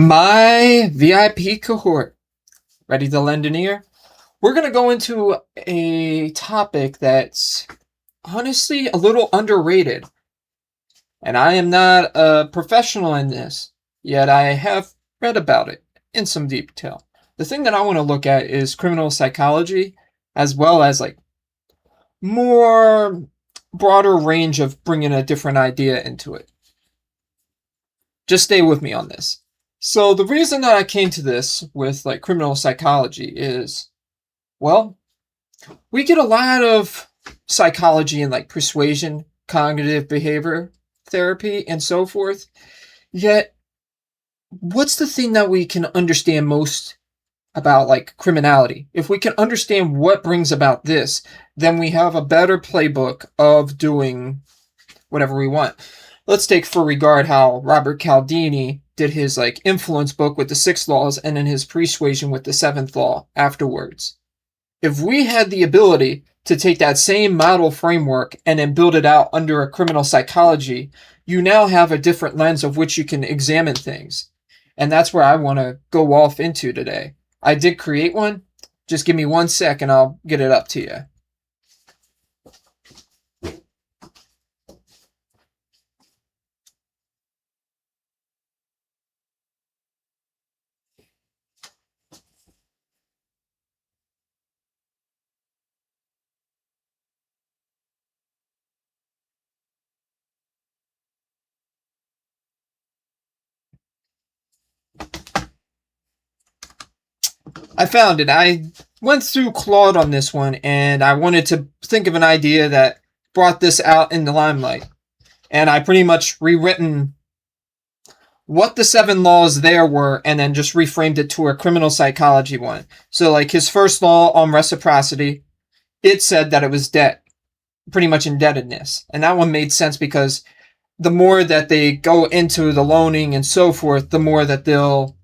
My VIP cohort, ready to lend an ear? We're going to go into a topic that's honestly a little underrated. And I am not a professional in this, yet I have read about it in some detail. The thing that I want to look at is criminal psychology, as well as like more broader range of bringing a different idea into it. Just stay with me on this. So the reason that I came to this with like criminal psychology is, well, we get a lot of psychology and like persuasion, cognitive behavior therapy, and so forth. Yet, what's the thing that we can understand most about like criminality? If we can understand what brings about this, then we have a better playbook of doing whatever we want. Let's take for regard how Robert Cialdini did his like influence book with the 6 laws and then his persuasion with the 7th law afterwards. If we had the ability to take that same model framework and then build it out under a criminal psychology, you now have a different lens of which you can examine things. And that's where I want to go off into today. I did create one. Just give me 1 sec and I'll get it up to you. I found it. I went through Claude on this one, and I wanted to think of an idea that brought this out in the limelight. And I pretty much rewritten what the 7 laws there were, and then just reframed it to a criminal psychology one. So, like his first law on reciprocity, it said that it was debt, pretty much indebtedness. And that one made sense because the more that they go into the loaning and so forth, the more that they'll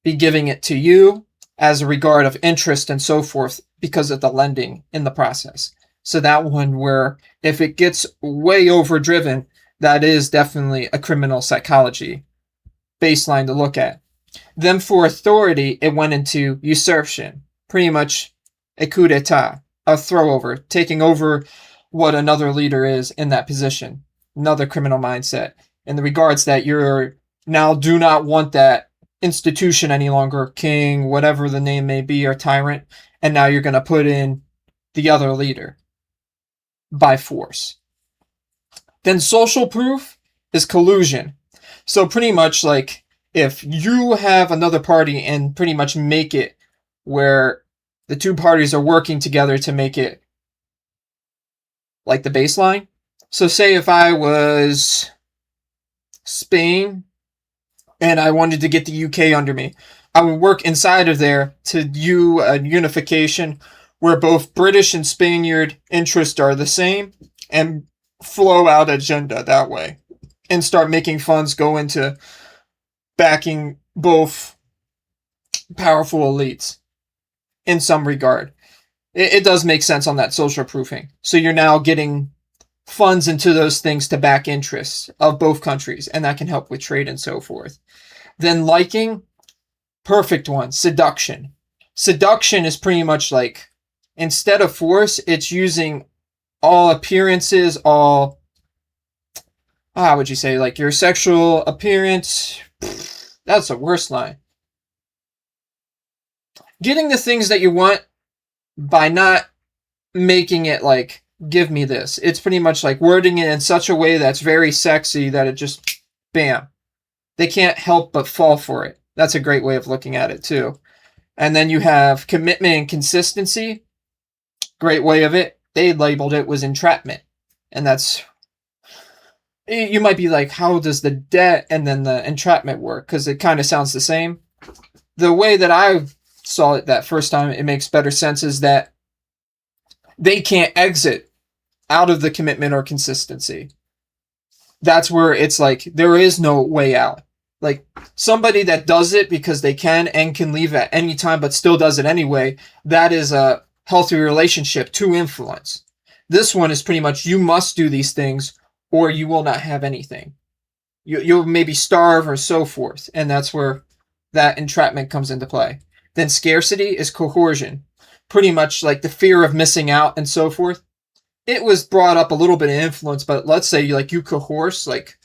be giving it to you as a regard of interest and so forth because of the lending in the process. So that one where if it gets way overdriven, that is definitely a criminal psychology baseline to look at. Then for authority, it went into usurpation, pretty much a coup d'etat, a throwover, taking over what another leader is in that position, another criminal mindset in the regards that you're now do not want that institution any longer, king, whatever the name may be, or tyrant, and now you're going to put in the other leader by force. Then social proof is collusion. So pretty much like if you have another party and pretty much make it where the 2 parties are working together to make it like the baseline. So say if I was Spain and I wanted to get the UK under me, I would work inside of there to do a unification where both British and Spaniard interests are the same and flow out agenda that way and start making funds go into backing both powerful elites in some regard. It does make sense on that social proofing. So you're now getting funds into those things to back interests of both countries, and that can help with trade and so forth. Then liking, perfect one, seduction. Seduction is pretty much like, instead of force, it's using all appearances, all, how would you say, like your sexual appearance. That's the worst line. Getting the things that you want by not making it like, give me this. It's pretty much like wording it in such a way that's very sexy that it just, bam. They can't help but fall for it. That's a great way of looking at it too. And then you have commitment and consistency. Great way of it. They labeled it was entrapment. And that's, you might be like, how does the debt and then the entrapment work? Because it kind of sounds the same. The way that I saw it that first time, it makes better sense, is that they can't exit out of the commitment or consistency. That's where it's like, there is no way out. Like somebody that does it because they can and can leave at any time, but still does it anyway, that is a healthy relationship to influence. This one is pretty much, you must do these things or you will not have anything. You'll maybe starve or so forth. And that's where that entrapment comes into play. Then scarcity is coercion, pretty much like the fear of missing out and so forth. It was brought up a little bit of influence, but let's say like you coerce, like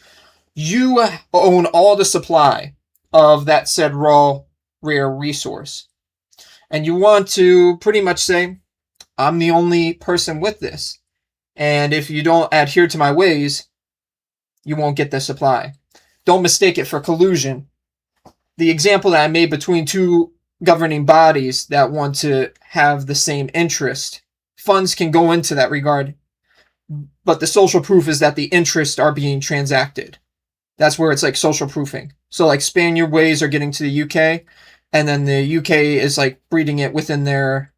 you own all the supply of that said raw rare resource. And you want to pretty much say, I'm the only person with this. And if you don't adhere to my ways, you won't get the supply. Don't mistake it for collusion. The example that I made between two governing bodies that want to have the same interest, funds can go into that regard, but the social proof is that the interests are being transacted. That's where it's like social proofing. So like Spaniard ways are getting to the UK, and then the UK is like breeding it within their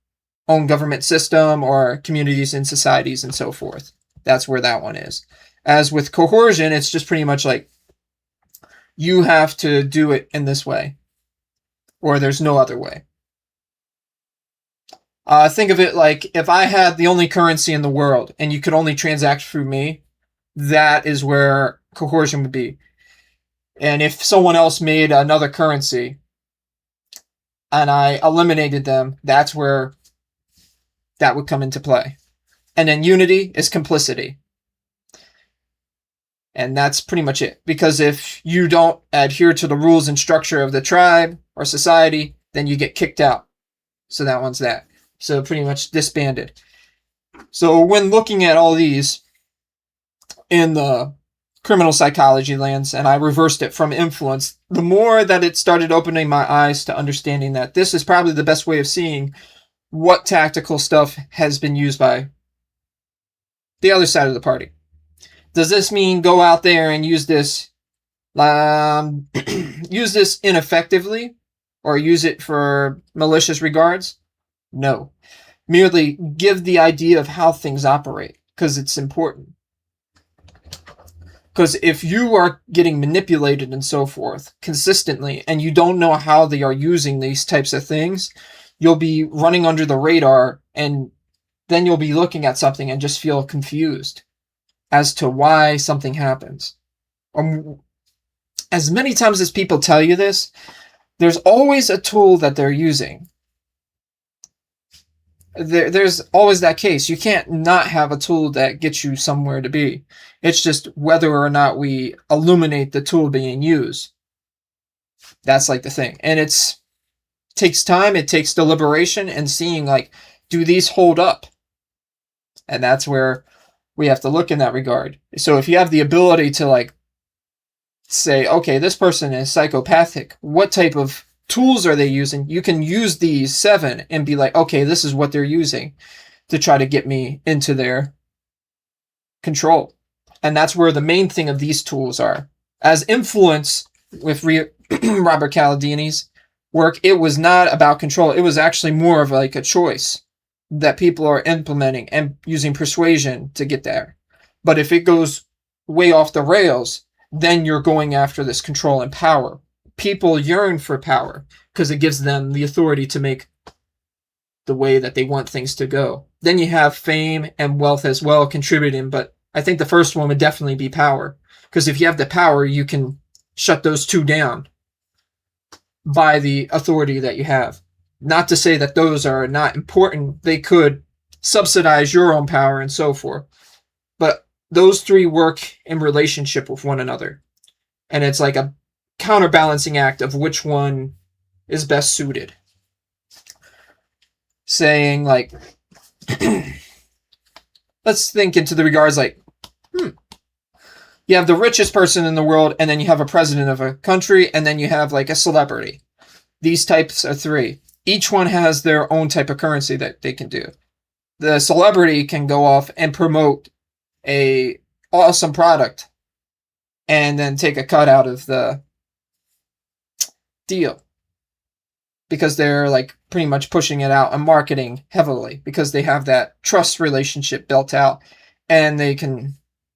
own government system or communities and societies and so forth. That's where that one is. As with coercion, it's just pretty much like you have to do it in this way, or there's no other way. Think of it like if I had the only currency in the world and you could only transact through me, that is where coercion would be. And if someone else made another currency and I eliminated them, that's where that would come into play. And then unity is complicity. And that's pretty much it. Because if you don't adhere to the rules and structure of the tribe or society, then you get kicked out. So that one's that. So pretty much disbanded. So when looking at all these in the criminal psychology lands, and I reversed it from influence, the more that it started opening my eyes to understanding that this is probably the best way of seeing what tactical stuff has been used by the other side of the party. Does this mean go out there and use this use this ineffectively or use it for malicious regards? No. Merely give the idea of how things operate, because it's important. Because if you are getting manipulated and so forth consistently, and you don't know how they are using these types of things, you'll be running under the radar, and then you'll be looking at something and just feel confused as to why something happens. As many times as people tell you this, there's always a tool that they're using. There's always that case. You can't not have a tool that gets you somewhere to be. It's just whether or not we illuminate the tool being used. That's like the thing. And it takes time, it takes deliberation, and seeing like, do these hold up? And that's where we have to look in that regard. So if you have the ability to like say, okay, this person is psychopathic, what type of tools are they using? You can use these 7 and be like, okay, this is what they're using to try to get me into their control. And that's where the main thing of these tools are. As influence with Robert Cialdini's work, it was not about control. It was actually more of like a choice that people are implementing and using persuasion to get there. But if it goes way off the rails, then you're going after this control and power. People yearn for power because it gives them the authority to make the way that they want things to go. Then you have fame and wealth as well contributing, but I think the first one would definitely be power, because if you have the power, you can shut those two down by the authority that you have. Not to say that those are not important. They could subsidize your own power and so forth. But those 3 work in relationship with one another. And it's like a counterbalancing act of which one is best suited. Saying like, let's think into the regards like, you have the richest person in the world, and then you have a president of a country, and then you have like a celebrity. These types are 3. Each one has their own type of currency that they can do. The celebrity can go off and promote a awesome product and then take a cut out of the deal, because they're like pretty much pushing it out and marketing heavily because they have that trust relationship built out and they can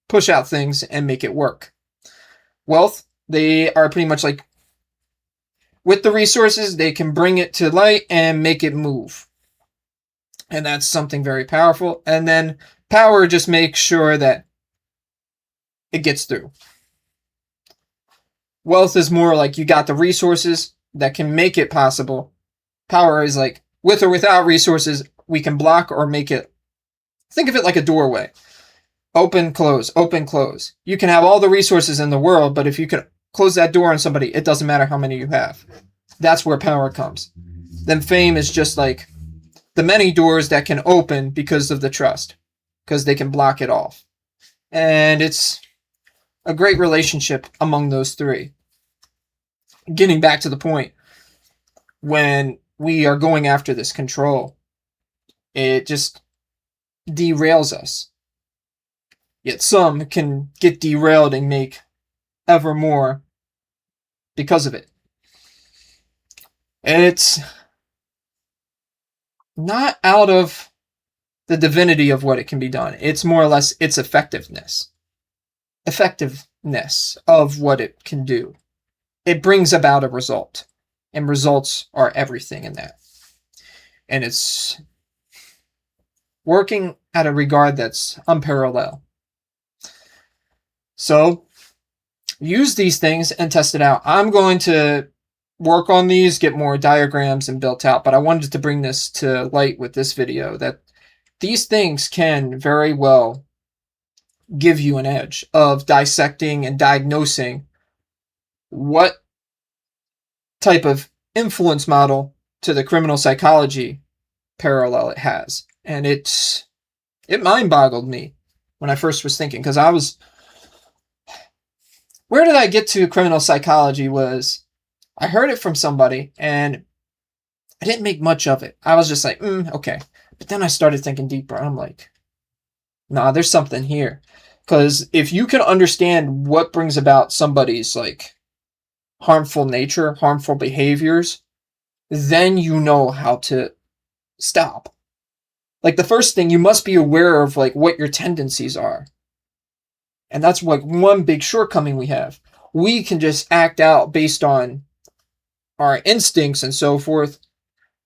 push out things and make it work. Wealth, they are pretty much like, with the resources, they can bring it to light and make it move. And that's something very powerful. And then power just makes sure that it gets through. Wealth is more like you got the resources, that can make it possible. Power is like, with or without resources, we can block or make it. Think of it like a doorway. Open, close, open, close. You can have all the resources in the world, but if you can close that door on somebody, it doesn't matter how many you have. That's where power comes. Then fame is just like the many doors that can open because of the trust, because they can block it off. And it's a great relationship among those three. Getting back to the point, when we are going after this control, it just derails us. Yet some can get derailed and make ever more because of it. And it's not out of the divinity of what it can be done. It's more or less its effectiveness of what it can do. It brings about a result, and results are everything in that. And it's working at a regard that's unparalleled. So use these things and test it out. I'm going to work on these, get more diagrams and built out, but I wanted to bring this to light with this video, that these things can very well give you an edge of dissecting and diagnosing what type of influence model to the criminal psychology parallel it has. And it mind-boggled me when I first was thinking, because I was, where did I get to criminal psychology was, I heard it from somebody and I didn't make much of it. I was just like, okay. But then I started thinking deeper. I'm like, nah, there's something here. Because if you can understand what brings about somebody's like harmful nature, harmful behaviors, then you know how to stop. Like the first thing, you must be aware of like what your tendencies are. And that's like one big shortcoming we have. We can just act out based on our instincts and so forth,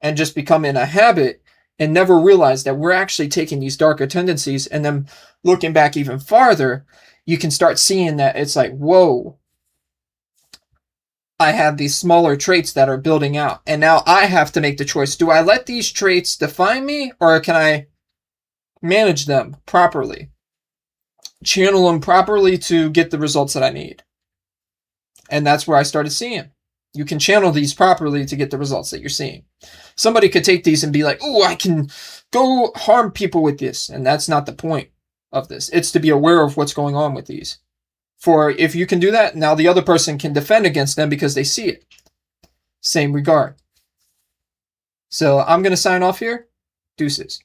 and just become in a habit and never realize that we're actually taking these darker tendencies, and then looking back even farther, you can start seeing that it's like, whoa, I have these smaller traits that are building out, and now I have to make the choice. Do I let these traits define me, or can I manage them properly? Channel them properly to get the results that I need. And that's where I started seeing. You can channel these properly to get the results that you're seeing. Somebody could take these and be like, oh, I can go harm people with this. And that's not the point of this. It's to be aware of what's going on with these. For if you can do that, now the other person can defend against them because they see it. Same regard. So I'm going to sign off here. Deuces.